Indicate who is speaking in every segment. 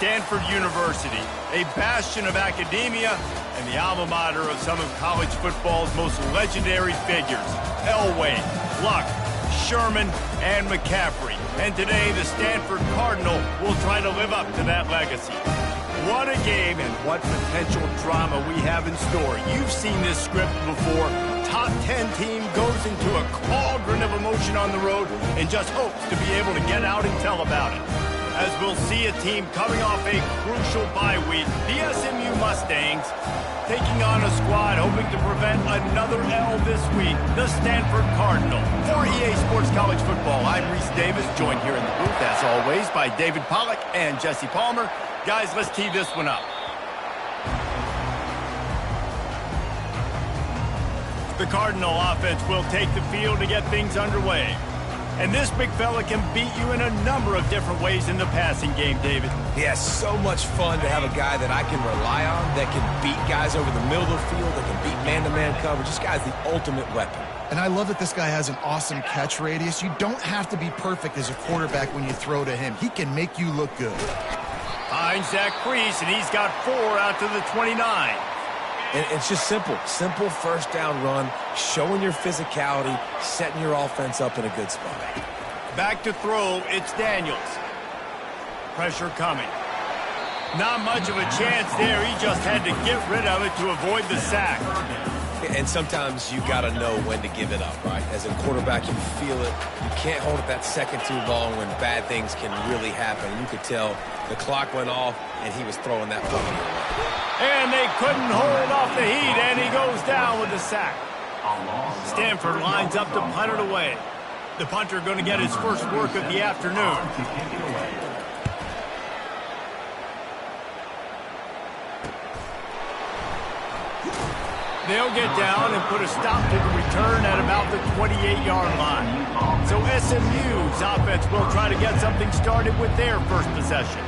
Speaker 1: Stanford University, a bastion of academia and the alma mater of some of college football's most legendary figures, Elway, Luck, Sherman, and McCaffrey. And today, the Stanford Cardinal will try to live up to that legacy. What a game and what potential drama we have in store. You've seen this script before. Top 10 team goes into a cauldron of emotion on the road and just hopes to be able to get out and tell about it. As we'll see a team coming off a crucial bye week, the SMU Mustangs taking on a squad hoping to prevent another L this week, the Stanford Cardinal. For EA Sports College Football, I'm Reese Davis, joined here in the booth, as always, by David Pollack and Jesse Palmer. Guys, let's tee this one up. The Cardinal offense will take the field to get things underway. And this big fella can beat you in a number of different ways in the passing game, David.
Speaker 2: Yeah, so much fun to have a guy that I can rely on, that can beat guys over the middle of the field, that can beat man-to-man coverage. This guy's the ultimate weapon.
Speaker 3: And I love that this guy has an awesome catch radius. You don't have to be perfect as a quarterback when you throw to him. He can make you look good.
Speaker 1: Finds Zach Priest, and he's got 4 out to the 29.
Speaker 2: And it's just simple first down run, showing your physicality, setting your offense up in a good spot.
Speaker 1: Back to throw, it's Daniels. Pressure coming. Not much of a chance there. He just had to get rid of it to avoid the sack.
Speaker 2: And sometimes you got to know when to give it up, right? As a quarterback, you feel it. You can't hold it that second too long when bad things can really happen. You could tell the clock went off, and he was throwing that ball away.
Speaker 1: And they couldn't hold off the heat, and he goes down with the sack. Stanford lines up to punt it away. The punter going to get his first work of the afternoon. They'll get down and put a stop to the return at about the 28-yard line. So SMU's offense will try to get something started with their first possession.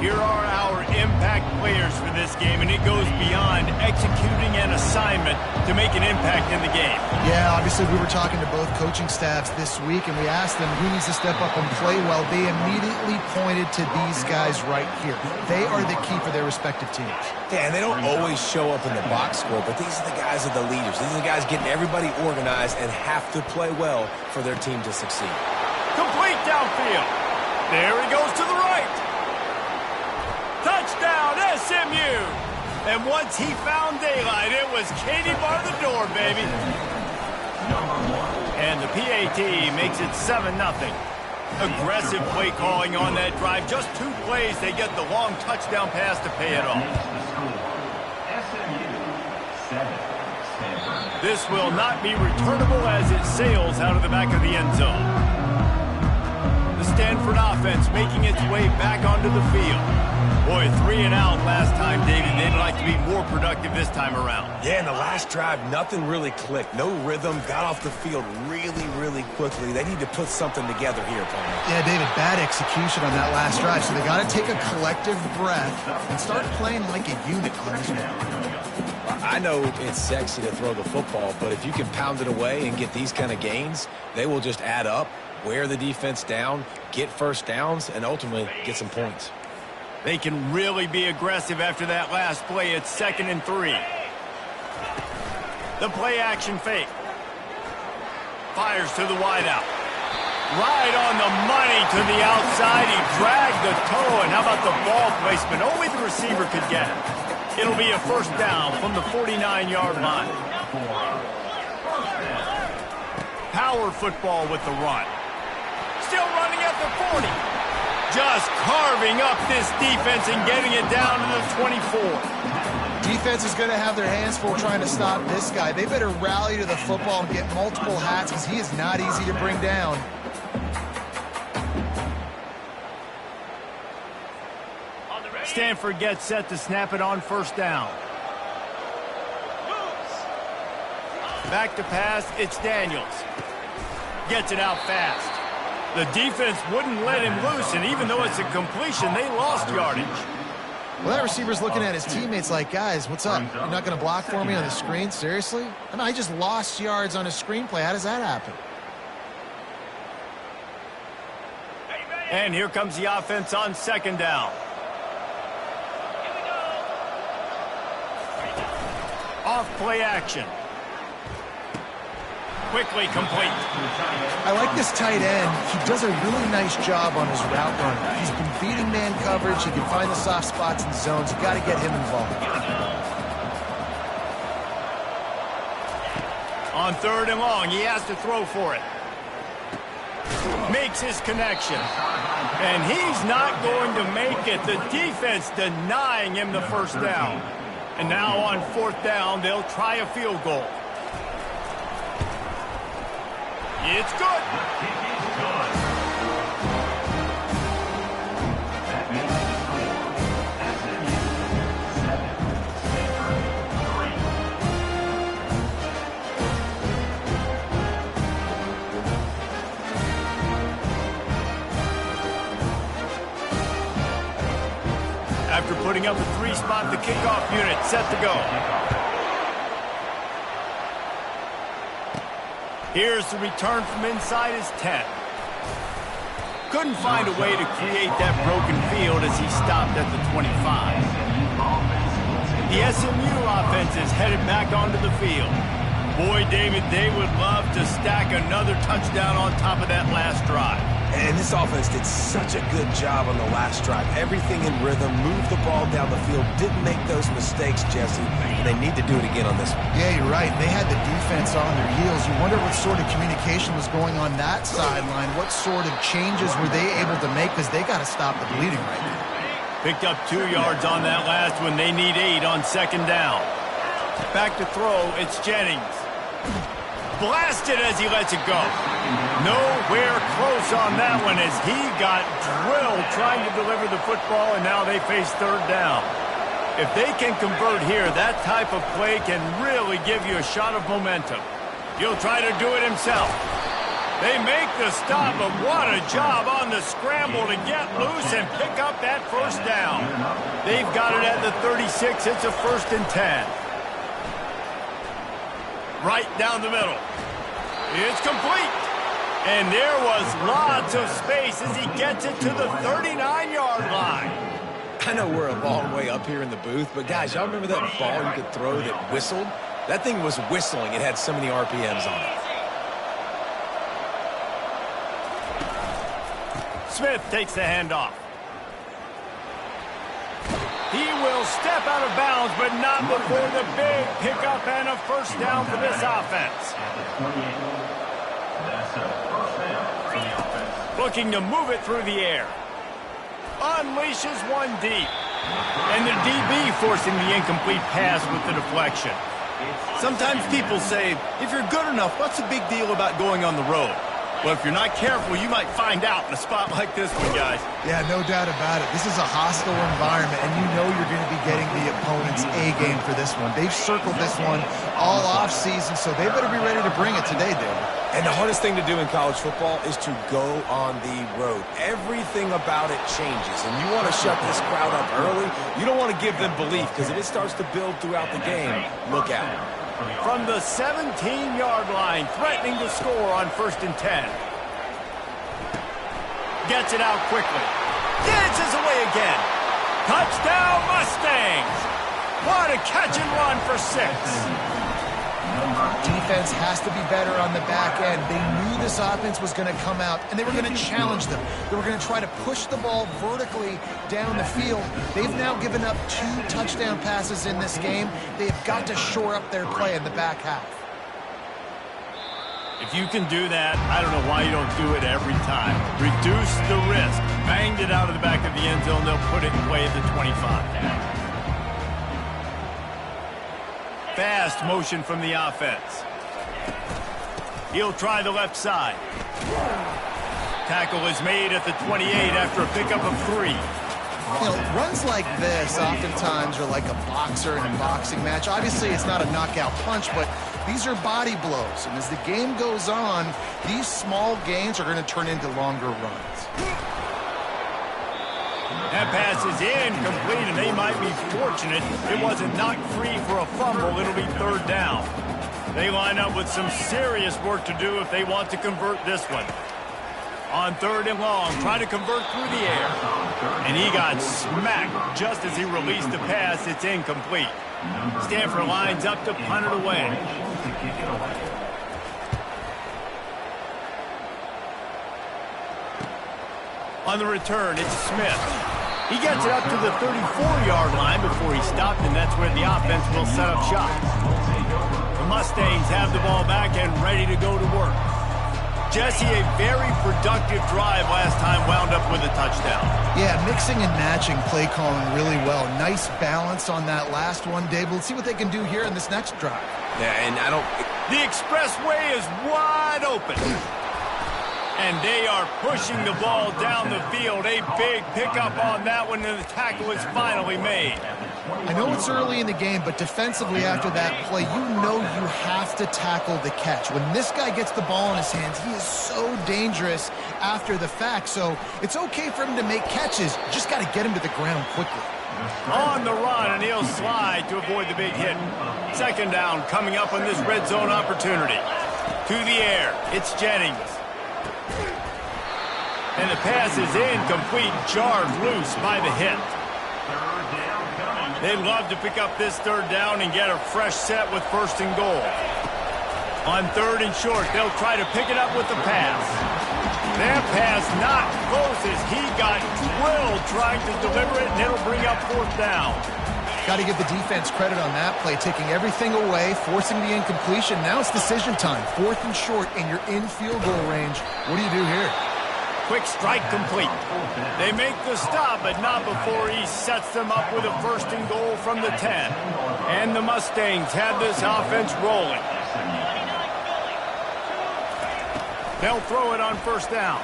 Speaker 1: Here are our impact players for this game, and it goes beyond executing an assignment to make an impact in the game.
Speaker 3: Yeah, obviously we were talking to both coaching staffs this week, and we asked them who needs to step up and play well. They immediately pointed to these guys right here. They are the key for their respective teams.
Speaker 2: Yeah, and they don't always show up in the box score, but these are the guys that are the leaders. These are the guys getting everybody organized and have to play well for their team to succeed.
Speaker 1: Complete downfield. There he goes to the right. Touchdown, SMU! And once he found daylight, it was Katie bar the door, baby. And the PAT makes it 7-0. Aggressive play calling on that drive. Just 2 plays, they get the long touchdown pass to pay it off. This will not be returnable as it sails out of the back of the end zone. The Stanford offense making its way back onto the field. Boy, 3 and out last time, David. They'd like to be more productive this time around.
Speaker 2: Yeah, in the last drive, nothing really clicked. No rhythm, got off the field really quickly. They need to put something together here, Palmer.
Speaker 3: Yeah, David, bad execution on that last drive, so they got to take a collective breath and start playing like a unit on this one.
Speaker 2: I know it's sexy to throw the football, but if you can pound it away and get these kind of gains, they will just add up, wear the defense down, get first downs, and ultimately get some points.
Speaker 1: They can really be aggressive after that last play. It's 2nd and 3. The play action fake. Fires to the wideout. Right on the money to the outside. He dragged the toe, and how about the ball placement? Only the receiver could get it. It'll be a first down from the 49-yard line. Power football with the run. Still running at the 40. Just carving up this defense and getting it down to the 24.
Speaker 3: Defense is going to have their hands full trying to stop this guy. They better rally to the football and get multiple hats because he is not easy to bring down.
Speaker 1: Stanford gets set to snap it on first down. Back to pass, it's Daniels. Gets it out fast. The defense wouldn't let him loose, and even though it's a completion, they lost yardage.
Speaker 3: Well, that receiver's looking at his teammates like, guys, what's up? You're not going to block for me on the screen? Seriously? I mean, I just lost yards on a screenplay. How does that happen?
Speaker 1: And here comes the offense on second down. off play action. Quickly complete.
Speaker 3: I like this tight end. He does a really nice job on his route running. He's been beating man coverage. He can find the soft spots and zones. You got to get him involved.
Speaker 1: On 3rd and long, he has to throw for it. Makes his connection. And he's not going to make it. The defense denying him the first down. And now on 4th down, they'll try a field goal. It's good. After putting up a 3-spot, the kickoff unit set to go. Here's the return from inside his 10. Couldn't find a way to create that broken field as he stopped at the 25. The SMU offense is headed back onto the field. Boy, David, they would love to stack another touchdown on top of that last drive.
Speaker 2: And this offense did such a good job on the last drive. Everything in rhythm, moved the ball down the field, didn't make those mistakes, Jesse. And they need to do it again on this one.
Speaker 3: Yeah, you're right. They had the defense on their heels. You wonder what sort of communication was going on that sideline. What sort of changes were they able to make? Because they got to stop the bleeding right now.
Speaker 1: Picked up 2 yards on that last one. They need 8 on 2nd down. Back to throw. It's Jennings. Blasted as he lets it go. Nowhere close on that one as he got drilled trying to deliver the football, and now they face 3rd down. If they can convert here, that type of play can really give you a shot of momentum. He'll try to do it himself. They make the stop, but what a job on the scramble to get loose and pick up that 1st down. They've got it at the 36. It's a 1st and 10. Right down the middle. It's complete. And there was lots of space as he gets it to the 39-yard line.
Speaker 2: I know we're a long way up here in the booth, but guys, y'all remember that ball you could throw that whistled? That thing was whistling. It had so many RPMs on it.
Speaker 1: Smith takes the handoff. He will step out of bounds, but not before the big pickup and a 1st down for this offense. Looking to move it through the air. Unleashes one deep. And the DB forcing the incomplete pass with the deflection. Sometimes people say, if you're good enough, what's the big deal about going on the road? Well, if you're not careful, you might find out in a spot like this one, guys.
Speaker 3: Yeah, no doubt about it. This is a hostile environment, and you know you're going to be getting the opponent's A-game for this one. They've circled this one all offseason, so they better be ready to bring it today, David.
Speaker 2: And the hardest thing to do in college football is to go on the road. Everything about it changes, and you want to shut this crowd up early. You don't want to give them belief, because if it starts to build throughout the game, look out.
Speaker 1: From the 17-yard line, threatening to score on 1st and 10. Gets it out quickly. Dances away again. Touchdown, Mustangs! What a catch and run for 6.
Speaker 3: Defense has to be better on the back end. They knew this offense was going to come out, and they were going to challenge them. They were going to try to push the ball vertically down the field. They've now given up 2 touchdown passes in this game. They've got to shore up their play in the back half.
Speaker 1: If you can do that, I don't know why you don't do it every time. Reduce the risk. Banged it out of the back of the end zone. They'll put it in play at the 25. Fast motion from the offense. He'll try the left side. Tackle is made at the 28 after a pickup of 3.
Speaker 3: You know, runs like this oftentimes are like a boxer in a boxing match. Obviously, it's not a knockout punch, but these are body blows. And as the game goes on, these small gains are going to turn into longer runs.
Speaker 1: That pass is incomplete, and they might be fortunate it wasn't knocked free for a fumble. It'll be 3rd down. They line up with some serious work to do if they want to convert this one. On 3rd and long, trying to convert through the air. And he got smacked just as he released the pass. It's incomplete. Stanford lines up to punt it away. On the return, it's Smith. He gets it up to the 34-yard line before he stopped, and that's where the offense will set up shop. The Mustangs have the ball back and ready to go to work. Jesse, a very productive drive last time, wound up with a touchdown.
Speaker 3: Yeah, mixing and matching play calling really well. Nice balance on that last one, Dave. Let's see what they can do here in this next drive.
Speaker 2: Yeah, and I don't...
Speaker 1: The expressway is wide open. And they are pushing the ball down the field. A big pickup on that one, and the tackle is finally made.
Speaker 3: I know it's early in the game, but defensively after that play, you know you have to tackle the catch. When this guy gets the ball in his hands, he is so dangerous after the fact. So it's okay for him to make catches. You just got to get him to the ground quickly.
Speaker 1: On the run, and he'll slide to avoid the big hit. 2nd down coming up on this red zone opportunity. To the air, it's Jennings. And the pass is incomplete, jarred loose by the hit. They'd love to pick up this 3rd down and get a fresh set with 1st and goal. On 3rd and short, they'll try to pick it up with the pass. That pass not close as he got drilled trying to deliver it, and it'll bring up 4th down.
Speaker 3: Got to give the defense credit on that play, taking everything away, forcing the incompletion. Now it's decision time. 4th and short, and you're in field goal range. What do you do here?
Speaker 1: Quick strike complete. They make the stop, but not before he sets them up with a 1st and goal from the 10. And the Mustangs have this offense rolling. They'll throw it on 1st down.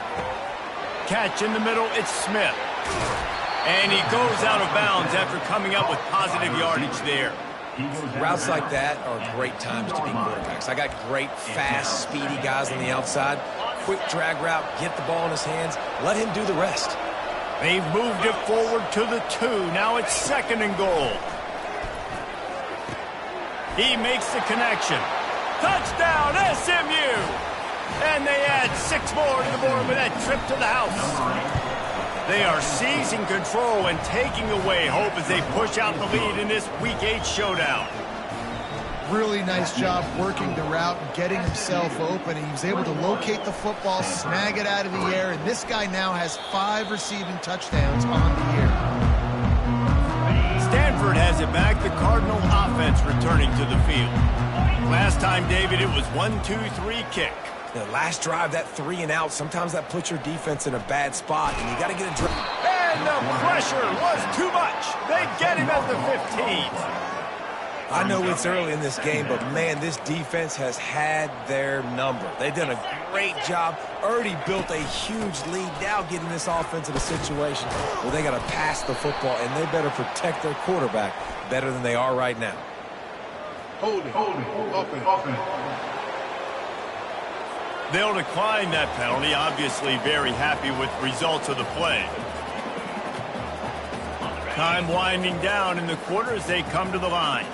Speaker 1: Catch in the middle, it's Smith. And he goes out of bounds after coming up with positive yardage there.
Speaker 2: Routes like that are great times to be quarterbacks. I got great, fast, speedy guys on the outside. Quick drag route, get the ball in his hands, let him do the rest.
Speaker 1: They've moved it forward to the 2. Now it's 2nd and goal. He makes the connection. Touchdown, SMU! And they add 6 more to the board with that trip to the house. They are seizing control and taking away hope as they push out the lead in this Week 8 showdown.
Speaker 3: Really nice job working the route and getting himself open. He was able to locate the football, snag it out of the air, and this guy now has 5 receiving touchdowns on the year.
Speaker 1: Stanford has it back. The Cardinal offense returning to the field. Last time, David, it was 1-2-3 kick.
Speaker 2: The last drive, that 3 and out, sometimes that puts your defense in a bad spot, and you got to get a drive.
Speaker 1: And the pressure was too much. They get him at the 15.
Speaker 2: I know it's early in this game, but, man, this defense has had their number. They've done a great job, already built a huge lead, now getting this offense in a situation where they got to pass the football, and they better protect their quarterback better than they are right now.
Speaker 4: Hold it, open.
Speaker 1: They'll decline that penalty, obviously very happy with the results of the play. Time winding down in the quarter as they come to the line.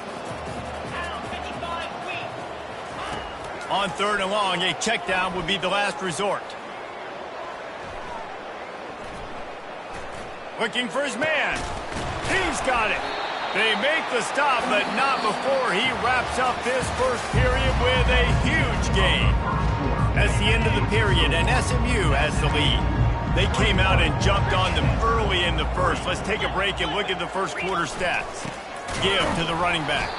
Speaker 1: On 3rd and long, a check down would be the last resort. Looking for his man. He's got it. They make the stop, but not before he wraps up this first period with a huge gain. That's the end of the period, and SMU has the lead. They came out and jumped on them early in the first. Let's take a break and look at the first quarter stats. Give to the running back.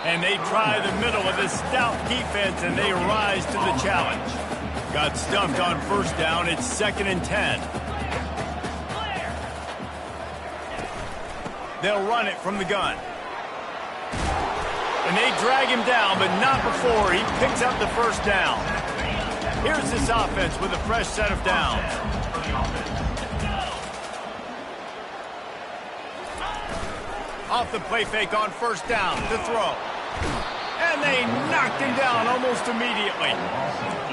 Speaker 1: And they try the middle of this stout defense, and they rise to the challenge. Got stuffed on 1st down. It's 2nd and 10. They'll run it from the gun. And they drag him down, but not before he picks up the 1st down. Here's this offense with a fresh set of downs. Off the play fake on 1st down to throw. And they knocked him down almost immediately.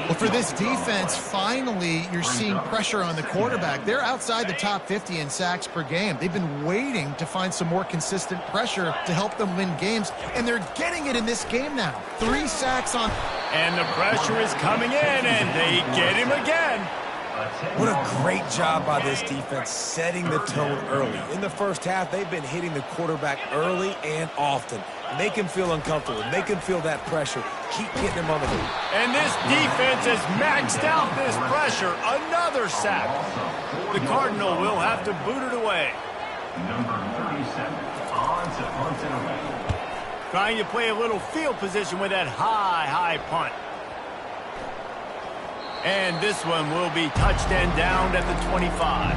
Speaker 3: Well, for this defense, finally, you're seeing pressure on the quarterback. They're outside the top 50 in sacks per game. They've been waiting to find some more consistent pressure to help them win games, and they're getting it in this game now. 3 sacks on...
Speaker 1: And the pressure is coming in, and they get him again.
Speaker 2: What a great job by this defense setting the tone early. In the first half, they've been hitting the quarterback early and often. Make him feel uncomfortable. Make him feel that pressure. Keep getting him on the move.
Speaker 1: And this defense has maxed out this pressure. Another sack. The Cardinal will have to boot it away.
Speaker 5: Number 37, on to punt it away.
Speaker 1: Trying to play a little field position with that high punt. And this one will be touched and downed at the 25.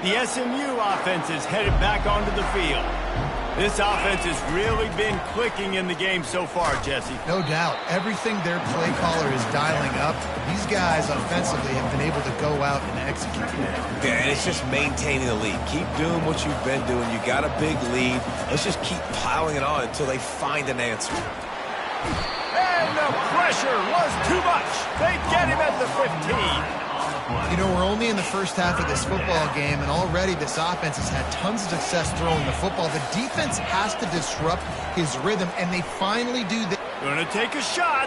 Speaker 1: The SMU offense is headed back onto the field. This offense has really been clicking in the game so far, Jesse.
Speaker 3: No doubt. Everything their play caller is dialing up, these guys offensively have been able to go out and execute.
Speaker 2: Yeah, and it's just maintaining the lead. Keep doing what you've been doing. You got a big lead. Let's just keep piling it on until they find an answer.
Speaker 1: And the pressure was too much. They get him at the 15.
Speaker 3: You know, we're only in the first half of this football game, and already this offense has had tons of success throwing the football. The defense has to disrupt his rhythm, and they finally do that.
Speaker 1: Gonna take a shot.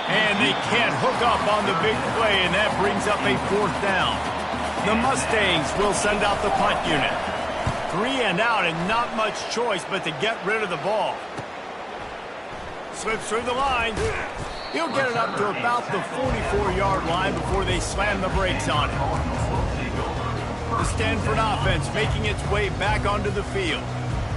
Speaker 1: And they can't hook up on the big play, and that brings up a 4th down. The Mustangs will send out the punt unit. 3 and out, and not much choice but to get rid of the ball. Slips through the line. He'll get it up to about the 44-yard line before they slam the brakes on it. The Stanford offense making its way back onto the field.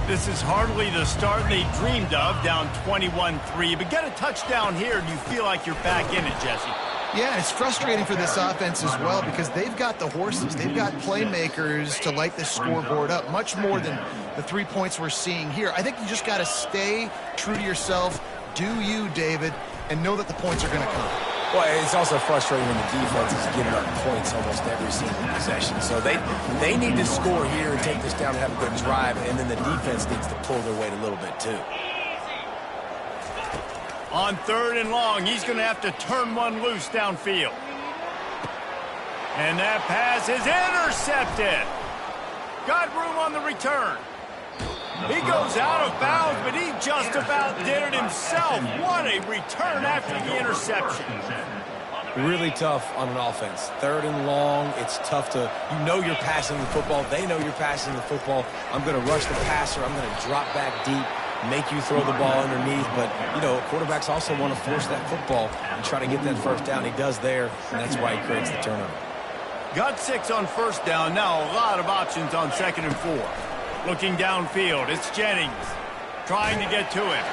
Speaker 1: This is hardly the start they dreamed of, down 21-3. But get a touchdown here and you feel like you're back in it, Jesse.
Speaker 3: Yeah, it's frustrating for this offense as well because they've got the horses. They've got playmakers to light this scoreboard up, much more than the 3 points we're seeing here. I think you just got to stay true to yourself. Do you, David, and know that the points are going to come.
Speaker 2: Well, it's also frustrating when the defense is giving up points almost every single possession. So they need to score here and take this down and have a good drive, and then the defense needs to pull their weight a little bit too.
Speaker 1: On 3rd and long, he's going to have to turn one loose downfield. And that pass is intercepted. Got room on the return. He goes out of bounds, but he just about did it himself. What a return after the interception.
Speaker 2: Really tough on an offense. 3rd and long, it's tough to, you know you're passing the football. They know you're passing the football. I'm going to rush the passer. I'm going to drop back deep, make you throw the ball underneath. But, you know, quarterbacks also want to force that football and try to get that 1st down. He does there, and that's why he creates the turnover.
Speaker 1: Got 6 on 1st down. Now a lot of options on 2nd and 4. Looking downfield, it's Jennings trying to get to him.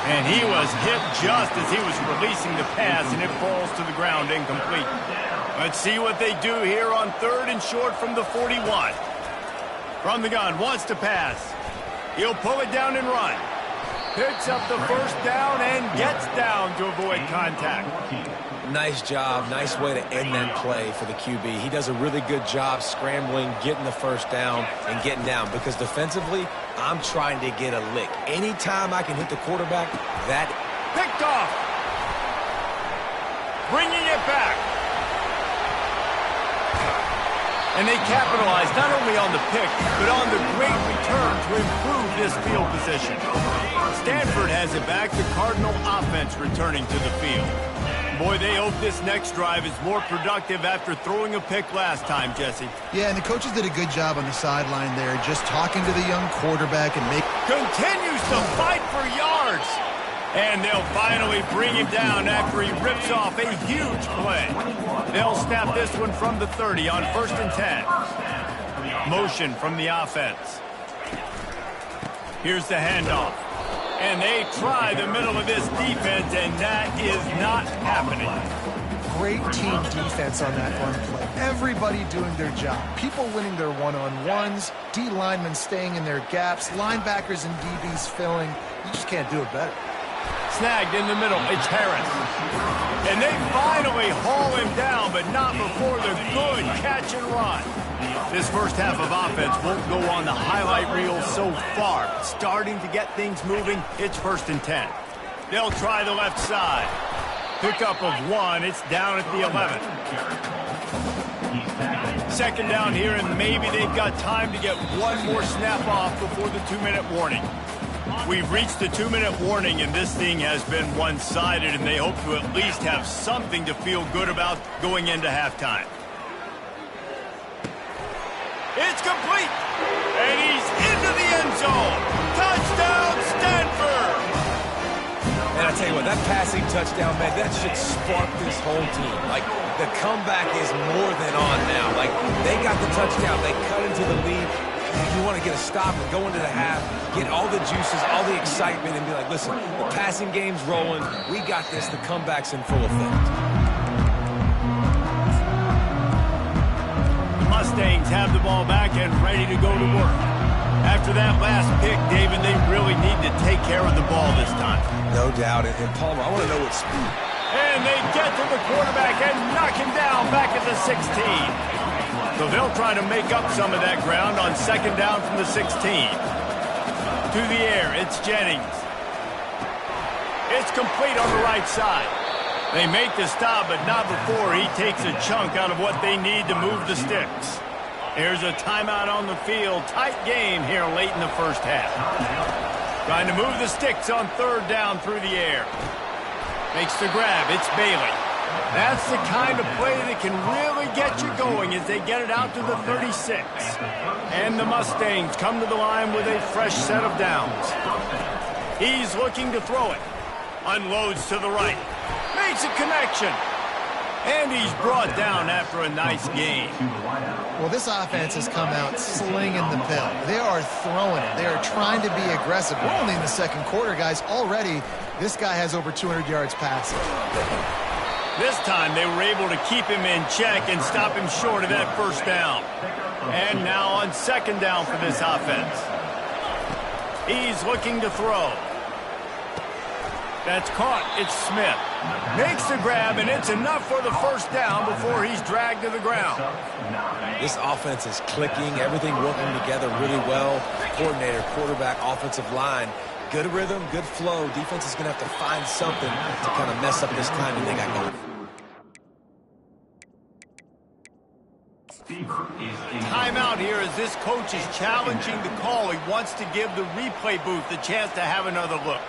Speaker 1: And he was hit just as he was releasing the pass, and it falls to the ground incomplete. Let's see what they do here on 3rd and short from the 41. From the gun, wants to pass. He'll pull it down and run. Picks up the 1st down and gets down to avoid contact.
Speaker 2: Nice job. Nice way to end that play for the QB. He does a really good job scrambling, getting the 1st down, and getting down. Because defensively, I'm trying to get a lick. Anytime I can hit the quarterback, that...
Speaker 1: Picked off. Bringing it back. And they capitalize not only on the pick, but on the great return to improve this field position. Stanford has it back. The Cardinal offense returning to the field. Boy, they hope this next drive is more productive after throwing a pick last time, Jesse.
Speaker 3: Yeah, and the coaches did a good job on the sideline there, just talking to the young quarterback and make...
Speaker 1: Continues to fight for yards. And they'll finally bring him down after he rips off a huge play. They'll snap this one from the 30 on 1st and 10. Motion from the offense. Here's the handoff. And they try the middle of this defense, and that is not happening.
Speaker 3: Great team defense on that run play. Everybody doing their job. People winning their one-on-ones, D linemen staying in their gaps, linebackers and DBs filling. You just can't do it better.
Speaker 1: Snagged in the middle, it's Harris. And they finally haul him down, but not before the good catch and run. This 1st half of offense won't go on the highlight reel so far. Starting to get things moving, it's 1st and 10. They'll try the left side. Pickup of 1, it's down at the 11. 2nd down here, and maybe they've got time to get one more snap off before the 2-minute warning. We've reached the 2-minute warning, and this thing has been one-sided, and they hope to at least have something to feel good about going into halftime. It's complete, and he's into the end zone. Touchdown, Stanford!
Speaker 2: And I tell you what, that passing touchdown, man, that should spark this whole team. Like, the comeback is more than on now. Like, they got the touchdown. They cut into the lead. You want to get a stop and go into the half, get all the juices, all the excitement, and be like, listen, the passing game's rolling. We got this. The comeback's in full effect.
Speaker 1: The Mustangs have the ball back and ready to go to work. After that last pick, David, they really need to take care of the ball this time.
Speaker 2: No doubt. And Palmer, I want to know what speed.
Speaker 1: And they get to the quarterback and knock him down back at the 16. So they'll try to make up some of that ground on second down from the 16. To the air, it's Jennings. It's complete on the right side. They make the stop, but not before he takes a chunk out of what they need to move the sticks. Here's a timeout on the field. Tight game here late in the first half. Trying to move the sticks on third down through the air. Makes the grab. It's Bailey. That's the kind of play that can really get you going as they get it out to the 36. And the Mustangs come to the line with a fresh set of downs. He's looking to throw it. Unloads to the right. Makes a connection. And he's brought down after a nice gain.
Speaker 3: Well, this offense has come out slinging the pill. They are throwing it. They are trying to be aggressive. We're only in the second quarter, guys. Already, this guy has over 200 yards passing.
Speaker 1: This time, they were able to keep him in check and stop him short of that first down. And now on second down for this offense. He's looking to throw. That's caught. It's Smith. Makes the grab, and it's enough for the first down before he's dragged to the ground.
Speaker 2: This offense is clicking. Everything working together really well. Coordinator, quarterback, offensive line. Good rhythm, good flow. Defense is going to have to find something to kind of mess up this timing they got going.
Speaker 1: Timeout here as this coach is challenging the call. He wants to give the replay booth the chance to have another look.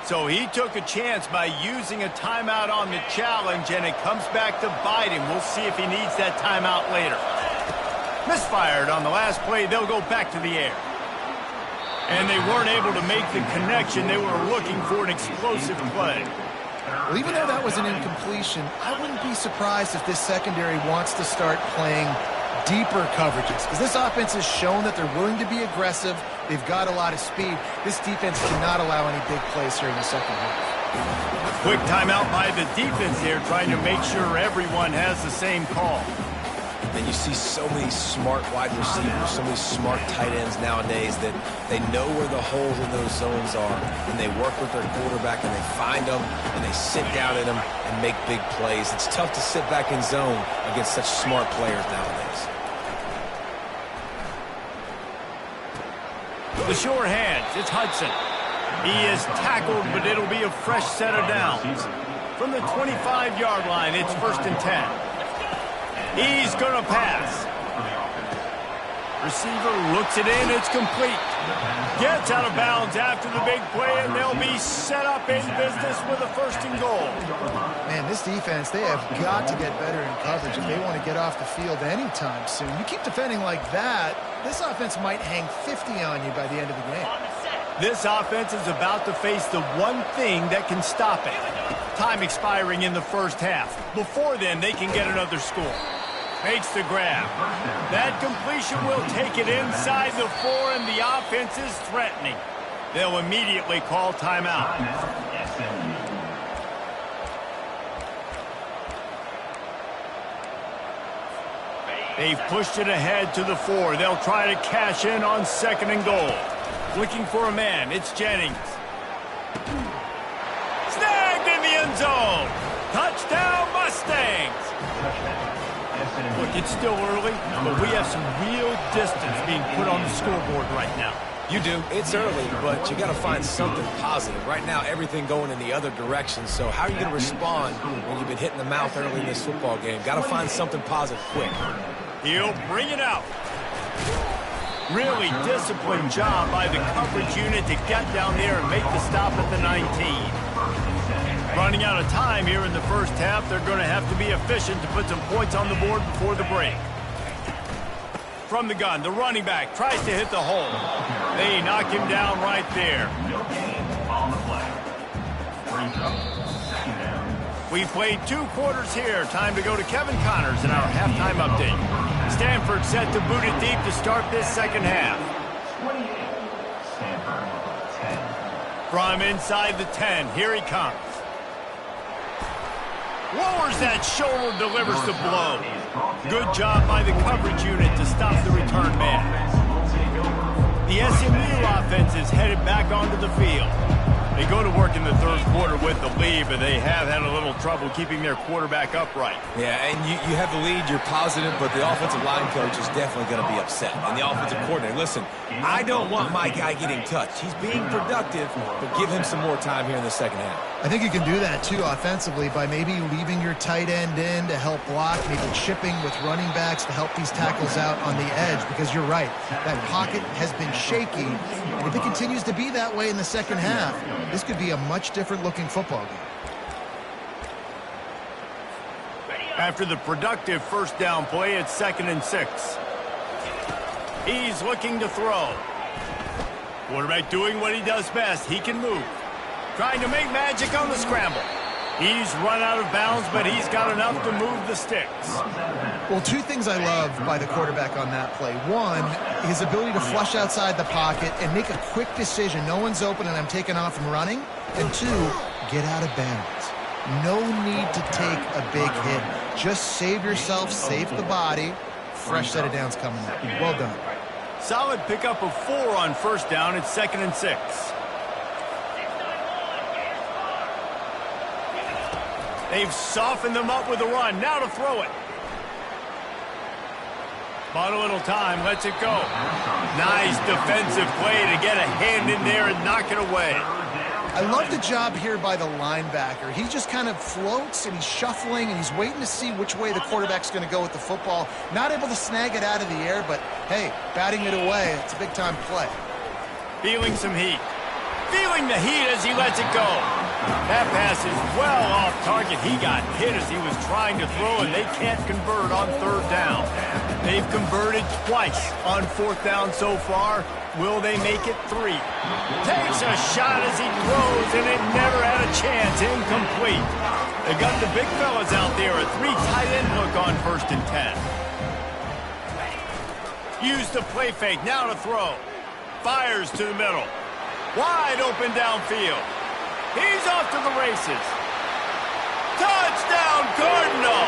Speaker 1: So he took a chance by using a timeout on the challenge, and it comes back to bite him. We'll see if he needs that timeout later. Misfired on the last play. They'll go back to the air. And they weren't able to make the connection. They were looking for an explosive play.
Speaker 3: Well, even though that was an incompletion, I wouldn't be surprised if this secondary wants to start playing deeper coverages, because this offense has shown that they're willing to be aggressive. They've got a lot of speed. This defense cannot allow any big plays here in the second half.
Speaker 1: Quick timeout by the defense here, trying to make sure everyone has the same call.
Speaker 2: And you see so many smart wide receivers, so many smart tight ends nowadays that they know where the holes in those zones are, and they work with their quarterback, and they find them, and they sit down in them and make big plays. It's tough to sit back in zone against such smart players nowadays.
Speaker 1: The sure hands, it's Hudson. He is tackled, but it'll be a fresh set of downs. From the 25-yard line, it's 1st and 10. He's going to pass. Receiver looks it in, it's complete. Gets out of bounds after the big play, and they'll be set up in business with a 1st and goal.
Speaker 3: Man, this defense, they have got to get better in coverage if they want to get off the field anytime soon. You keep defending like that, this offense might hang 50 on you by the end of the game.
Speaker 1: This offense is about to face the one thing that can stop it. Time expiring in the first half. Before then, they can get another score. Makes the grab. That completion will take it inside the 4, and the offense is threatening. They'll immediately call timeout. They've pushed it ahead to the 4. They'll try to cash in on 2nd and goal. Looking for a man. It's Jennings. Snagged in the end zone. Touchdown, Mustangs. Look, it's still early, but we have some real distance being put on the scoreboard right now.
Speaker 2: You do. It's early, but you got to find something positive. Right now, everything going in the other direction. So how are you going to respond when you've been hit in the mouth early in this football game? Got to find something positive quick.
Speaker 1: He'll bring it out. Really disciplined job by the coverage unit to get down there and make the stop at the 19. Running out of time here in the first half, they're going to have to be efficient to put some points on the board before the break. From the gun, the running back tries to hit the hole. They knock him down right there.
Speaker 5: No gain on the play. Brings up second down.
Speaker 1: We played 2 quarters here. Time to go to Kevin Connors in our halftime update. Stanford set to boot it deep to start this second half.
Speaker 5: 28. Stanford 10.
Speaker 1: From inside the 10, here he comes. Lowers that shoulder, delivers the blow. Good job by the coverage unit to stop the return man. The SMU offense is headed back onto the field. They go to work in the third quarter with the lead, but they have had a little trouble keeping their quarterback upright.
Speaker 2: Yeah, and you have the lead, you're positive, but the offensive line coach is definitely going to be upset. And the offensive coordinator, listen, I don't want my guy getting touched. He's being productive, but give him some more time here in the second half.
Speaker 3: I think you can do that, too, offensively, by maybe leaving your tight end in to help block, maybe chipping with running backs to help these tackles out on the edge, because you're right. That pocket has been shaky, and if it continues to be that way in the second half, this could be a much different-looking football game.
Speaker 1: After the productive first down play, it's 2nd and 6. He's looking to throw. Quarterback doing what he does best. He can move. Trying to make magic on the scramble. He's run out of bounds, but he's got enough to move the sticks.
Speaker 3: Well, 2 things I love by the quarterback on that play. 1, his ability to flush outside the pocket and make a quick decision. No one's open and I'm taking off and running. And 2, get out of bounds. No need to take a big hit. Just save yourself, save the body. Fresh set of downs coming up. Well done.
Speaker 1: Solid pickup of 4 on first down. It's 2nd and 6. They've softened them up with a run. Now to throw it. Bought a little time. Lets it go. Nice defensive play to get a hand in there and knock it away.
Speaker 3: I love the job here by the linebacker. He just kind of floats and he's shuffling and he's waiting to see which way the quarterback's going to go with the football. Not able to snag it out of the air, but hey, batting it away, it's a big-time play.
Speaker 1: Feeling some heat. Feeling the heat as he lets it go. That pass is well off target. He got hit as he was trying to throw, and they can't convert on 3rd down. They've converted twice on 4th down so far. Will they make it 3? Takes a shot as he throws, and it never had a chance. Incomplete. They got the big fellas out there. A 3 tight end look on 1st and 10. Use the play fake. Now to throw. Fires to the middle. Wide open downfield. He's off to the races. Touchdown, Cardinal!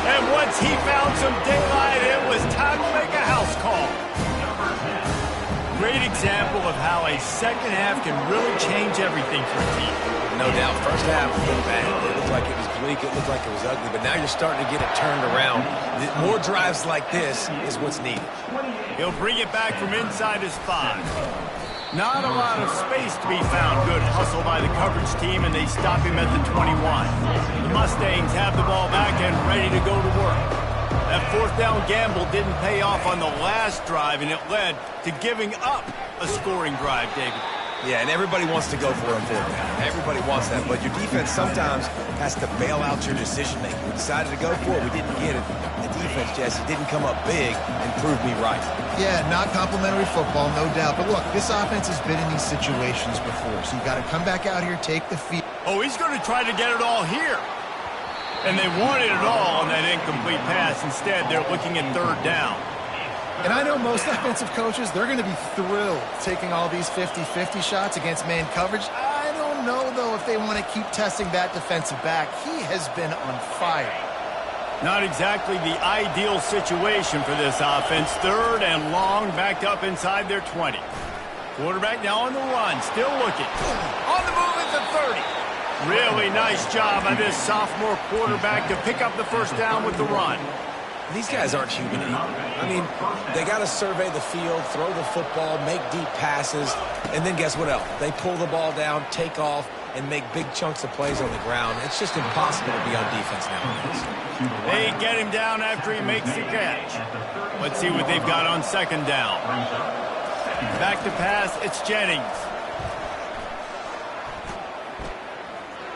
Speaker 1: And once he found some daylight, it was time to make a house call. Great example of how a second half can really change everything for a team.
Speaker 2: No doubt, first half was bad. It looked like it was bleak, it looked like it was ugly, but now you're starting to get it turned around. More drives like this is what's needed.
Speaker 1: He'll bring it back from inside his 5. Not a lot of space to be found. Good hustle by the coverage team, and they stop him at the 21. The Mustangs have the ball back and ready to go to work. That 4th down gamble didn't pay off on the last drive, and it led to giving up a scoring drive, David.
Speaker 2: Yeah, and everybody wants to go for it on 4th down. Everybody wants that, but your defense sometimes has to bail out your decision-making. We decided to go for it. We didn't get it. The defense, Jesse, didn't come up big and prove me right.
Speaker 3: Yeah, not complimentary football, no doubt. But look, this offense has been in these situations before, so you got to come back out here, take the field.
Speaker 1: Oh, he's going to try to get it all here. And they wanted it all on that incomplete pass. Instead, they're looking at 3rd down.
Speaker 3: And I know most offensive coaches, they're going to be thrilled taking all these 50-50 shots against man coverage. I don't know, though, if they want to keep testing that defensive back. He has been on fire.
Speaker 1: Not exactly the ideal situation for this offense. 3rd and long, backed up inside their 20. Quarterback now on the run, still looking. On the move at the 30. Really nice job by this sophomore quarterback to pick up the first down with the run.
Speaker 2: These guys aren't human. I mean, they got to survey the field, throw the football, make deep passes, and then guess what else? They pull the ball down, take off, and make big chunks of plays on the ground. It's just impossible to be on defense nowadays.
Speaker 1: They get him down after he makes the catch. Let's see what they've got on second down. Back to pass, it's Jennings.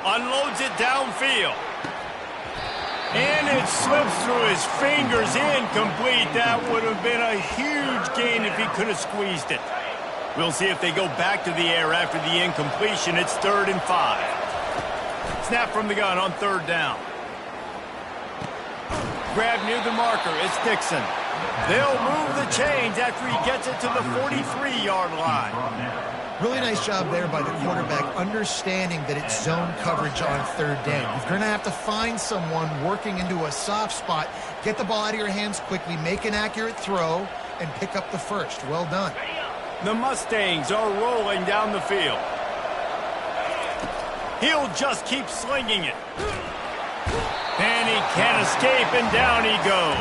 Speaker 1: Unloads it downfield. And it slips through his fingers, incomplete. That would have been a huge gain if he could have squeezed it. We'll see if they go back to the air after the incompletion. It's 3rd and 5. Snap from the gun on 3rd down. Grab near the marker. It's Dixon. They'll move the chains after he gets it to the 43-yard line.
Speaker 3: Really nice job there by the quarterback, understanding that it's zone coverage on 3rd down. You're going to have to find someone working into a soft spot, get the ball out of your hands quickly, make an accurate throw, and pick up the first. Well done.
Speaker 1: The Mustangs are rolling down the field. He'll just keep slinging it. And he can't escape, and down he goes.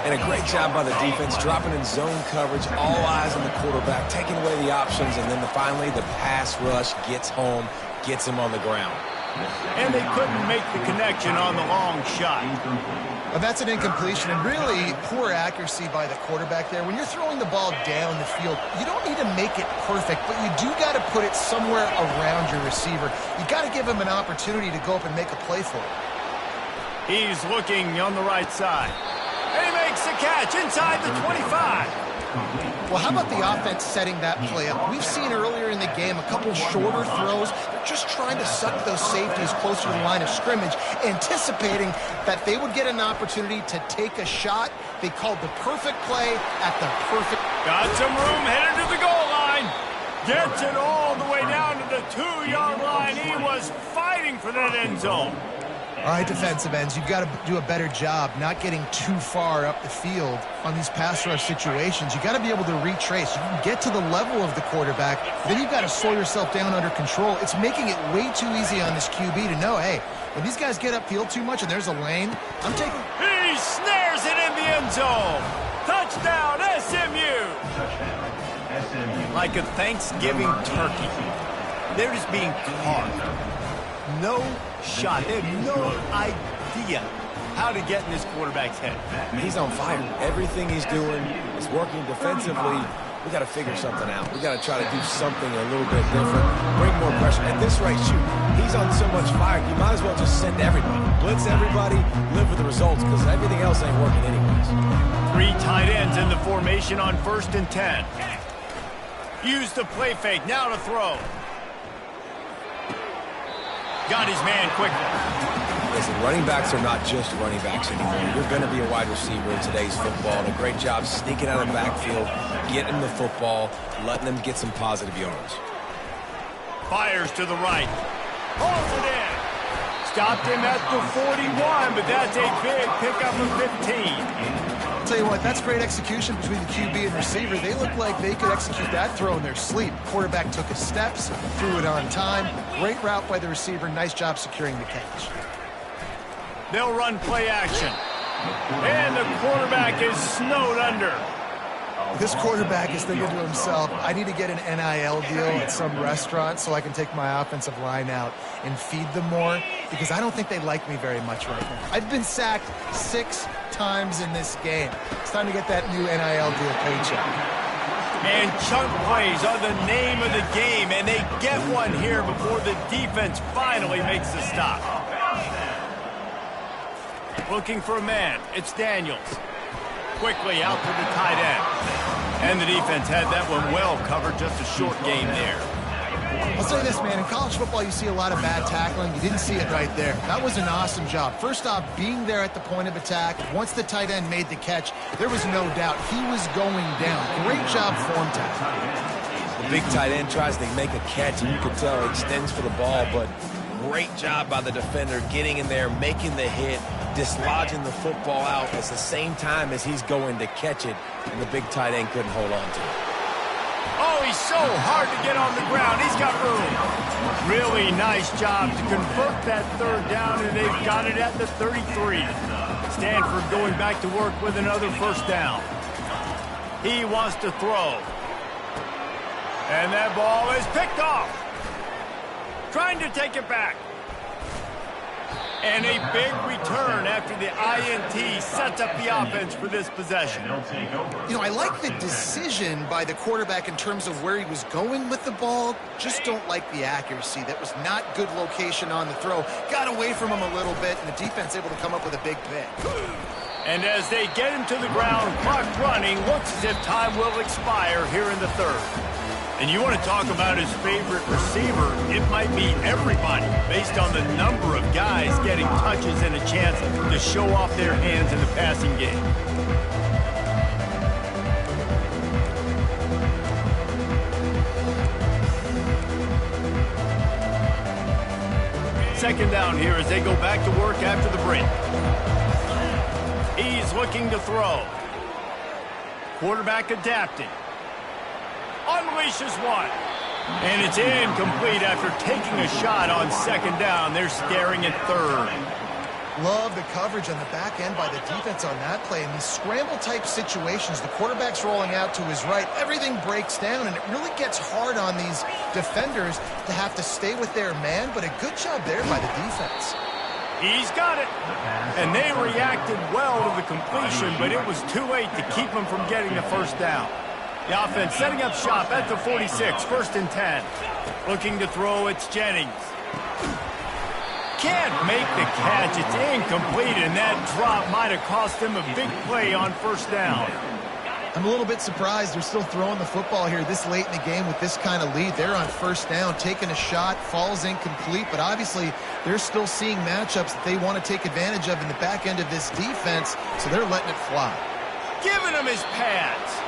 Speaker 2: And a great job by the defense, dropping in zone coverage, all eyes on the quarterback, taking away the options, and then finally the pass rush gets home, gets him on the ground.
Speaker 1: And they couldn't make the connection on the long shot.
Speaker 3: Well, that's an incompletion, and really poor accuracy by the quarterback there. When you're throwing the ball down the field, you don't need to make it perfect, but you do got to put it somewhere around your receiver. You got to give him an opportunity to go up and make a play for it.
Speaker 1: He's looking on the right side. And he makes the catch inside the 25.
Speaker 3: Well, how about the offense setting that play up? We've seen earlier in the game a couple shorter throws. They're just trying to suck those safeties closer to the line of scrimmage, anticipating that they would get an opportunity to take a shot. They called the perfect play at the perfect...
Speaker 1: Got some room, headed to the goal line. Gets it all the way down to the 2-yard line. He was fighting for that end zone.
Speaker 3: All right, defensive ends, you've got to do a better job not getting too far up the field on these pass rush situations. You've got to be able to retrace. You can get to the level of the quarterback, then you've got to slow yourself down under control. It's making it way too easy on this QB to know, hey, when these guys get upfield too much and there's a lane, I'm taking...
Speaker 1: He snares it in the end zone. Touchdown, SMU. Like a Thanksgiving turkey. They're just being carved. No shot. They have no idea how to get in this quarterback's head.
Speaker 2: He's on fire. Everything he's doing is working defensively. We got to figure something out. We got to try to do something a little bit different, bring more pressure. At this rate, shoot, he's on so much fire, you might as well just send everybody. Blitz everybody, live with the results, because everything else ain't working anyways.
Speaker 1: 3 tight ends in the formation on 1st and 10. Use the play fake. Now to throw. Got his man quickly.
Speaker 2: Listen, running backs are not just running backs anymore. You're going to be a wide receiver in today's football. And a great job sneaking out of the backfield, getting the football, letting them get some positive yards.
Speaker 1: Fires to the right. Holds it in. Stopped him at the 41, but that's a big pickup of 15.
Speaker 3: I'll tell you what, that's great execution between the QB and receiver. They look like they could execute that throw in their sleep. Quarterback took his steps, threw it on time. Great route by the receiver. Nice job securing the catch.
Speaker 1: They'll run play action. And the quarterback is snowed under.
Speaker 3: This quarterback is thinking to himself, I need to get an NIL deal at some restaurant so I can take my offensive line out and feed them more, because I don't think they like me very much right now. I've been sacked 6 times in this game. It's time to get that new NIL deal paycheck.
Speaker 1: And chunk plays are the name of the game, and they get one here before the defense finally makes the stop. Looking for a man. It's Daniels. Quickly out to the tight end. And the defense had that one well covered. Just a short game there.
Speaker 3: I'll say this, man. In college football, you see a lot of bad tackling. You didn't see it right there. That was an awesome job. First off, being there at the point of attack. Once the tight end made the catch, there was no doubt he was going down. Great job form tackling.
Speaker 2: The big tight end tries to make a catch, and you can tell he extends for the ball, but great job by the defender getting in there, making the hit, dislodging the football out at the same time as he's going to catch it, and the big tight end couldn't hold on to it.
Speaker 1: Oh, he's so hard to get on the ground. He's got room. Really nice job to convert that 3rd down, and they've got it at the 33. Stanford going back to work with another first down. He wants to throw. And that ball is picked off. Trying to take it back. And a big return after the INT sets up the offense for this possession.
Speaker 3: You know, I like the decision by the quarterback in terms of where he was going with the ball. Just don't like the accuracy. That was not good location on the throw. Got away from him a little bit, and the defense able to come up with a big pick.
Speaker 1: And as they get him to the ground, clock running, looks as if time will expire here in the third. And you want to talk about his favorite receiver, it might be everybody, based on the number of guys getting touches and a chance to show off their hands in the passing game. Second down here as they go back to work after the break. He's looking to throw. Quarterback adapting. Unleashes one. And it's incomplete after taking a shot on second down. They're staring at third.
Speaker 3: Love the coverage on the back end by the defense on that play. In these scramble-type situations, the quarterback's rolling out to his right. Everything breaks down, and it really gets hard on these defenders to have to stay with their man, but a good job there by the defense.
Speaker 1: He's got it. And they reacted well to the completion, but it was too late to keep him from getting the first down. The offense setting up shop at the 46, first and 10. Looking to throw, it's Jennings. Can't make the catch. It's incomplete, and that drop might have cost him a big play on first down.
Speaker 3: I'm a little bit surprised they're still throwing the football here this late in the game with this kind of lead. They're on first down, taking a shot, falls incomplete, but obviously they're still seeing matchups that they want to take advantage of in the back end of this defense, so they're letting it fly.
Speaker 1: Giving him his pads.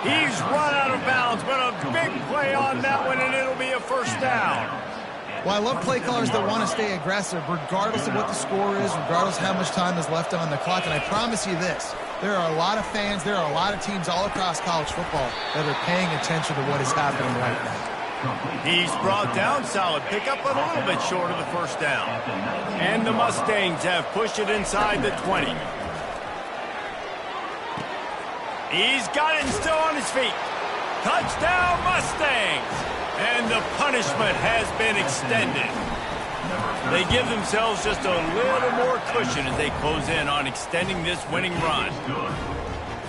Speaker 1: He's run out of bounds, but a big play on that one, and it'll be a first down.
Speaker 3: Well, I love play callers that want to stay aggressive, regardless of what the score is, regardless how much time is left on the clock. And I promise you this, there are a lot of fans, there are a lot of teams all across college football that are paying attention to what is happening right now.
Speaker 1: He's brought down, solid pickup, but a little bit short of the first down. And the Mustangs have pushed it inside the 20. He's got it and still on his feet. Touchdown, Mustangs! And the punishment has been extended. They give themselves just a little more cushion as they close in on extending this winning run.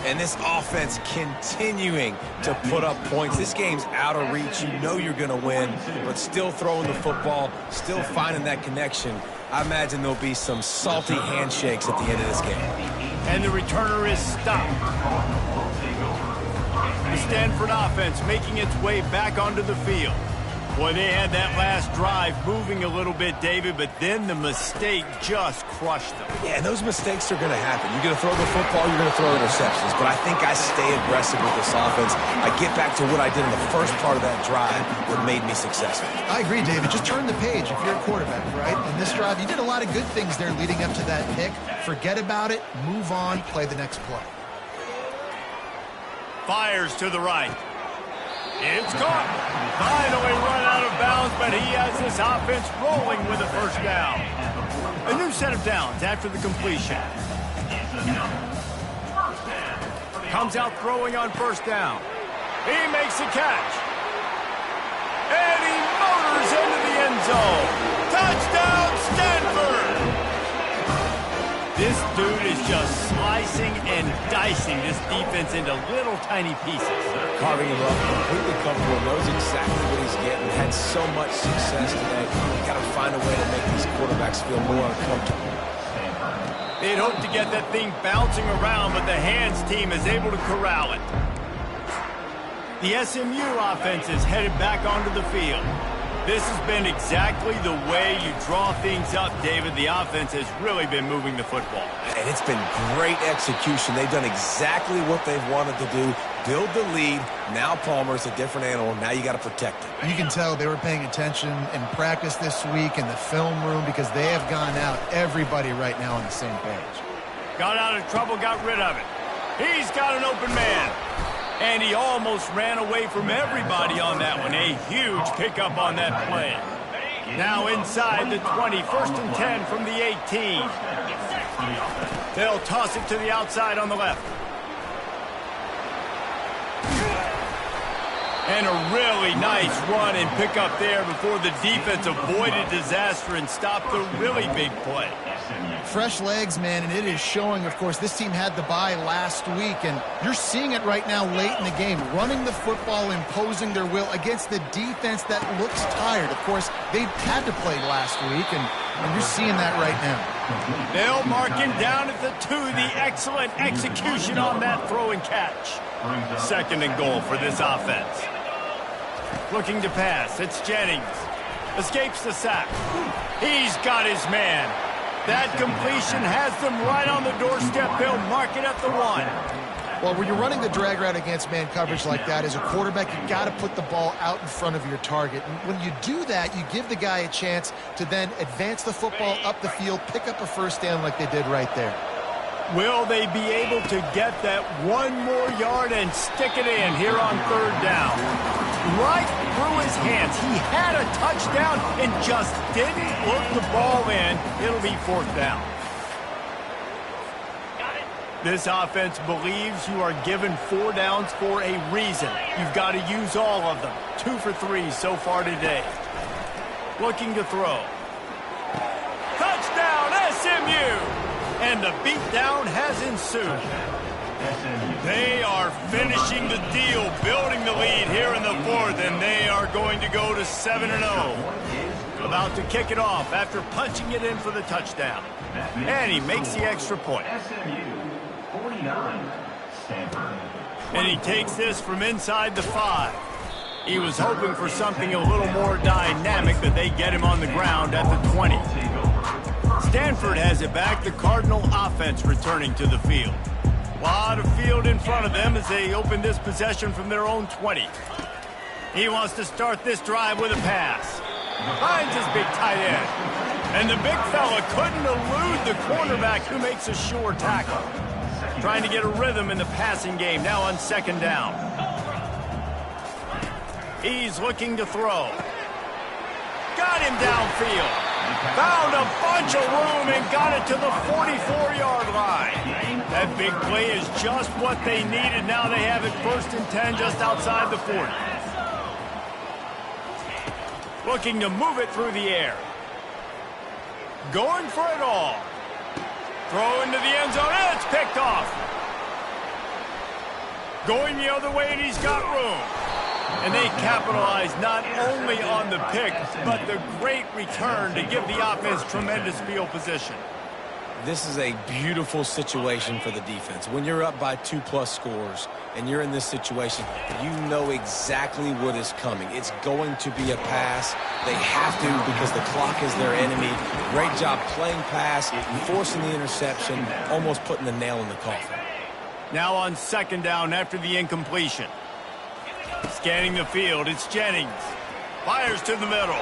Speaker 2: And this offense continuing to put up points. This game's out of reach. You know you're going to win, but still throwing the football, still finding that connection. I imagine there'll be some salty handshakes at the end of this game.
Speaker 1: And the returner is stopped. The Stanford offense making its way back onto the field. Boy, they had that last drive moving a little bit, David, but then the mistake just crushed them.
Speaker 2: Yeah, and those mistakes are going to happen. You're going to throw the football, you're going to throw interceptions, but I think I stay aggressive with this offense. I get back to what I did in the first part of that drive that made me successful.
Speaker 3: I agree, David. Just turn the page if you're a quarterback, right? In this drive, you did a lot of good things there leading up to that pick. Forget about it, move on, play the next play.
Speaker 1: Fires to the right. It's caught. Finally run out of bounds, but he has this offense rolling with a first down. A new set of downs after the completion. Comes out throwing on first down. He makes a catch. And he motors into the end zone. Touchdown, Stanford! This dude is just slicing and dicing this defense into little tiny pieces.
Speaker 2: Carving him up, completely comfortable, knows exactly what he's getting, had so much success today. You got to find a way to make these quarterbacks feel more uncomfortable.
Speaker 1: They'd hoped to get that thing bouncing around, but the hands team is able to corral it. The SMU offense is headed back onto the field. This has been exactly the way you draw things up, David. The offense has really been moving the football.
Speaker 2: And it's been great execution. They've done exactly what they've wanted to do. Build the lead. Now Palmer's a different animal. Now you got to protect it.
Speaker 3: You can tell they were paying attention in practice this week in the film room because they have gone out, everybody right now on the same page.
Speaker 1: Got out of trouble, got rid of it. He's got an open man. And he almost ran away from everybody on that one. A huge pickup on that play. Now inside the 20, first and 10 from the 18.
Speaker 5: for the offense.
Speaker 1: They'll toss it to the outside on the left. And a really nice run and pick up there before the defense avoided disaster and stopped a really big play.
Speaker 3: Fresh legs, man, and it is showing. Of course, this team had the bye last week, and you're seeing it right now late in the game. Running the football, imposing their will against the defense that looks tired. Of course, they had to play last week, and you're seeing that right now.
Speaker 1: They'll mark him down at the 2. The excellent execution on that throw and catch. 2nd and goal for this offense. Looking to pass. It's Jennings. Escapes the sack. He's got his man. That completion has them right on the doorstep. They'll mark it at the 1.
Speaker 3: Well, when you're running the drag route against man coverage like that, as a quarterback, you got to put the ball out in front of your target. And when you do that, you give the guy a chance to then advance the football up the field, pick up a first down like they did right there.
Speaker 1: Will they be able to get that 1 more yard and stick it in here on 3rd down? Right through his hands. He had a touchdown and just didn't look the ball in. It'll be 4th down. This offense believes you are given 4 downs for a reason. You've got to use all of them. 2 for 3 so far today. Looking to throw. Touchdown, SMU! And the beatdown has ensued. They are finishing the deal, building the lead here in the 4th, and they are going to go to 7-0. About to kick it off after punching it in for the touchdown. And he makes the extra point.
Speaker 5: SMU 49, Stanford.
Speaker 1: And he takes this from inside the 5. He was hoping for something a little more dynamic, but they get him on the ground at the 20. Stanford has it back. The Cardinal offense returning to the field. A lot of field in front of them as they open this possession from their own 20. He wants to start this drive with a pass. Finds his big tight end. And the big fella couldn't elude the cornerback who makes a sure tackle. Trying to get a rhythm in the passing game now on 2nd down. He's looking to throw. Got him downfield. Found a bunch of room and got it to the 44-yard line. That big play is just what they needed. Now they have it 1st and 10 just outside the 40. Looking to move it through the air. Going for it all. Throw into the end zone, and it's picked off. Going the other way, and he's got room. And they capitalize not only on the pick, but the great return to give the offense tremendous field position.
Speaker 2: This is a beautiful situation for the defense. When you're up by 2+ scores and you're in this situation, you know exactly what is coming. It's going to be a pass. They have to because the clock is their enemy. Great job playing pass, forcing the interception, almost putting the nail in the coffin.
Speaker 1: Now on 2nd down after the incompletion. Scanning the field, it's Jennings. Fires to the middle.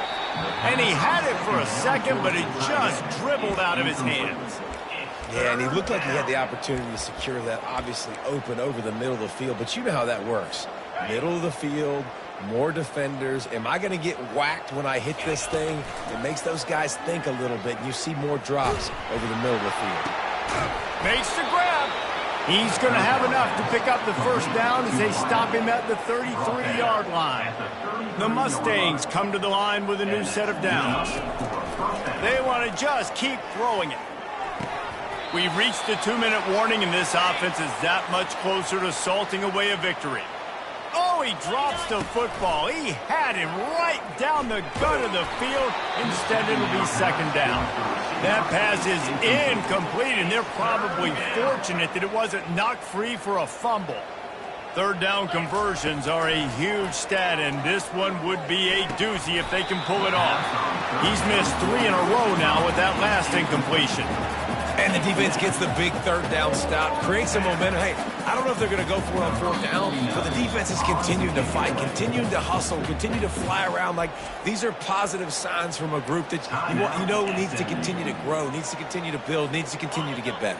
Speaker 1: And he had it for a second, but it just dribbled out of his hands.
Speaker 2: Yeah, and he looked like he had the opportunity to secure that, obviously open over the middle of the field. But you know how that works. Middle of the field, more defenders. Am I going to get whacked when I hit this thing? It makes those guys think a little bit, and you see more drops over the middle of the field.
Speaker 1: Makes the grab. He's going to have enough to pick up the 1st down as they stop him at the 33-yard line. The Mustangs come to the line with a new set of downs. They want to just keep throwing it. We've reached the 2-minute warning, and this offense is that much closer to salting away a victory. Oh, he drops the football. He had him right down the gut of the field. Instead, it'll be 2nd down. That pass is incomplete, and they're probably fortunate that it wasn't knocked free for a fumble. 3rd down conversions are a huge stat, and this one would be a doozy if they can pull it off. He's missed 3 in a row now with that last incompletion.
Speaker 2: And the defense gets the big 3rd down stop, creates some momentum. Hey, I don't know if they're going to go for it on 4th down, but the defense is continuing to fight, continuing to hustle, continue to fly around. Like, these are positive signs from a group that you know needs to continue to grow, needs to continue to build, needs to continue to get better.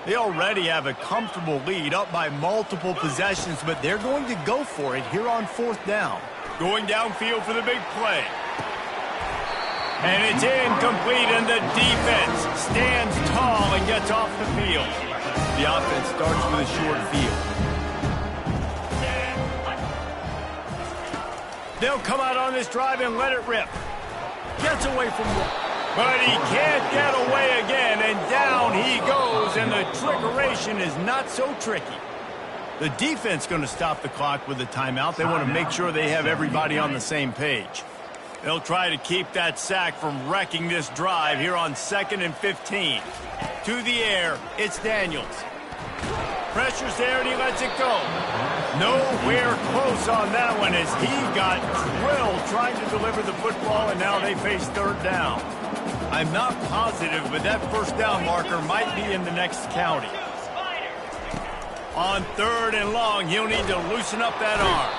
Speaker 1: They already have a comfortable lead up by multiple possessions, but they're going to go for it here on 4th down. Going downfield for the big play. And it's incomplete, and the defense stands tall and gets off the field. The offense starts with a short field. They'll come out on this drive and let it rip. Gets away from one. But he can't get away again, and down he goes, and the trickeration is not so tricky. The defense going to stop the clock with a timeout. They want to make sure they have everybody on the same page. They'll try to keep that sack from wrecking this drive here on 2nd and 15. To the air, it's Daniels. Pressure's there, and he lets it go. Nowhere close on that one as he got drilled trying to deliver the football, and now they face 3rd down. I'm not positive, but that 1st down marker might be in the next county. On 3rd and long, he'll need to loosen up that arm.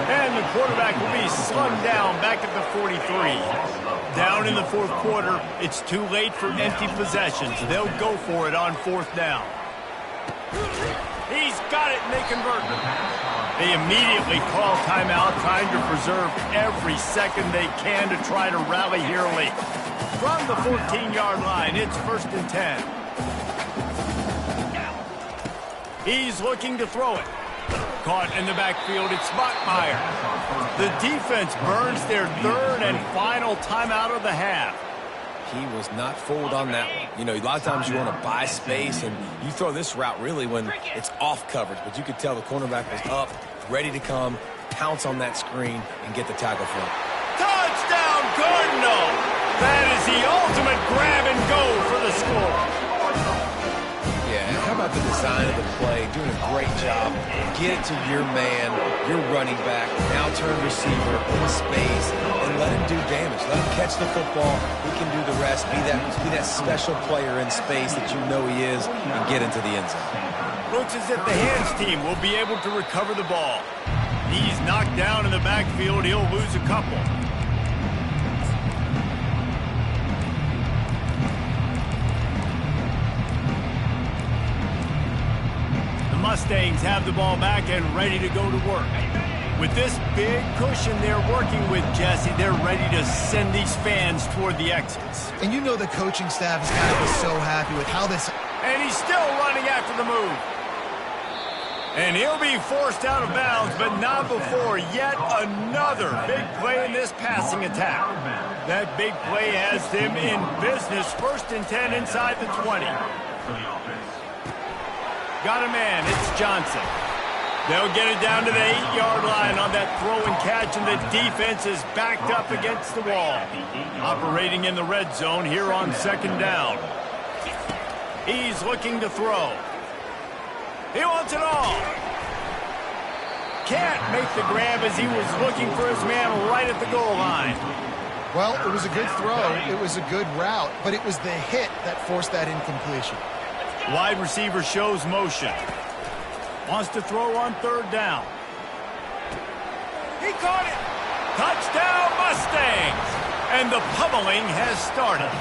Speaker 1: And the quarterback will be slung down back at the 43. Down in the 4th quarter, it's too late for empty possessions. They'll go for it on 4th down. He's got it, and they convert. They immediately call timeout, trying to preserve every second they can to try to rally here late. From the 14-yard line, it's 1st and 10. He's looking to throw it. Caught in the backfield, it's Bachmeier. The defense burns their 3rd and final timeout of the half.
Speaker 2: He was not fooled on that one. You know, a lot of times you want to buy space, and you throw this route really when it's off coverage. But you could tell the cornerback was up, ready to come, pounce on that screen, and get the tackle for it.
Speaker 1: Touchdown, Cardinal! That is the ultimate grab and go for the score.
Speaker 2: Yeah, how about the design of the play? Doing a great job. Get it to your man, your running back, now turn receiver in space, and let him do damage. Let him catch the football. He can do the rest. Be that special player in space that you know he is, and get into the end zone.
Speaker 1: Looks as if the hands team will be able to recover the ball. He's knocked down in the backfield. He'll lose a couple. Mustangs have the ball back and ready to go to work. With this big cushion they're working with, Jesse, they're ready to send these fans toward the exits.
Speaker 3: And you know the coaching staff is going to be so happy with how this...
Speaker 1: And he's still running after the move. And he'll be forced out of bounds, but not before yet another big play in this passing attack. That big play has them in business. 1st and 10 inside the 20. Got a man, it's Johnson. They'll get it down to the 8-yard line on that throw and catch, and the defense is backed up against the wall. Operating in the red zone here on 2nd down. He's looking to throw. He wants it all. Can't make the grab as he was looking for his man right at the goal line.
Speaker 3: Well, it was a good throw. It was a good route, but it was the hit that forced that incompletion.
Speaker 1: Wide receiver shows motion. Wants to throw on 3rd down. He caught it. Touchdown, Mustangs. And the pummeling has started.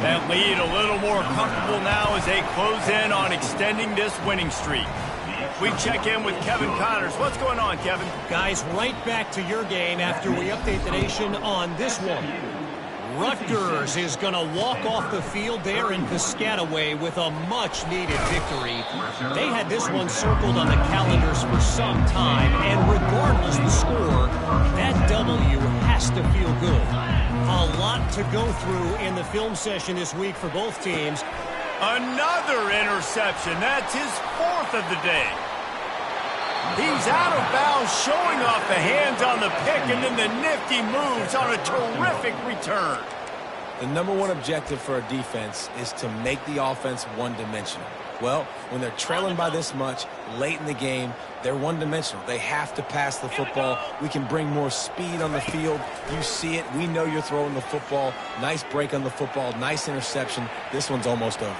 Speaker 1: That lead a little more comfortable now as they close in on extending this winning streak. We check in with Kevin Connors. What's going on, Kevin?
Speaker 6: Guys, right back to your game after we update the nation on this one. Rutgers is going to walk off the field there in Piscataway with a much-needed victory. They had this one circled on the calendars for some time, and regardless the score, that W has to feel good. A lot to go through in the film session this week for both teams.
Speaker 1: Another interception. That's his 4th of the day. He's out of bounds, showing off the hands on the pick, and then the nifty moves on a terrific return.
Speaker 2: The number one objective for a defense is to make the offense one-dimensional. Well, when they're trailing by this much late in the game, they're one-dimensional. They have to pass the football. We can bring more speed on the field. You see it. We know you're throwing the football. Nice break on the football. Nice interception. This one's almost over.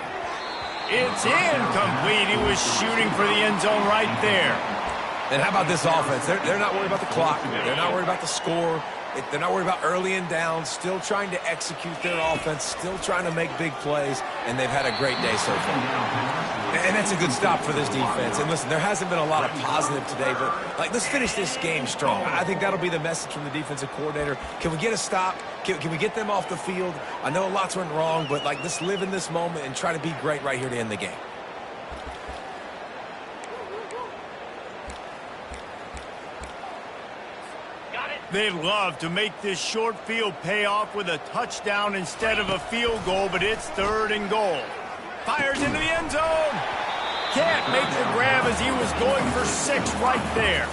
Speaker 1: It's incomplete. He was shooting for the end zone right there.
Speaker 2: And how about this offense? They're not worried about the clock. They're not worried about the score. They're not worried about early and down, still trying to execute their offense, still trying to make big plays, and they've had a great day so far. And that's a good stop for this defense. And listen, there hasn't been a lot of positive today, but let's finish this game strong. I think that'll be the message from the defensive coordinator. Can we get a stop? Can we get them off the field? I know lots went wrong, but let's live in this moment and try to be great right here to end the game.
Speaker 1: They'd love to make this short field pay off with a touchdown instead of a field goal, but it's 3rd and goal. Fires into the end zone. Can't make the grab as he was going for 6 right there.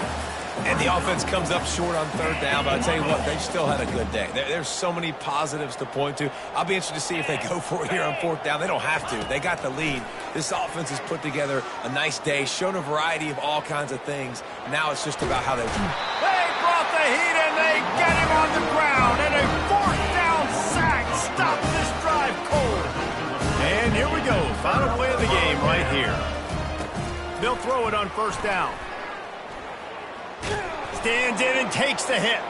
Speaker 2: And the offense comes up short on 3rd down, but I tell you what, they've still had a good day. There's so many positives to point to. I'll be interested to see if they go for it here on 4th down. They don't have to. They got the lead. This offense has put together a nice day, shown a variety of all kinds of things. Now it's just about how they...
Speaker 1: They brought the heat and they get him on the ground. And a 4th down sack stops this drive cold. And here we go. Final play of the game right here. They'll throw it on 1st down. Stands in and takes the hit.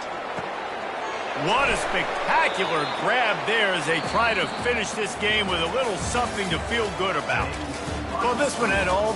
Speaker 1: What a spectacular grab there as they try to finish this game with a little something to feel good about. Well, this one had all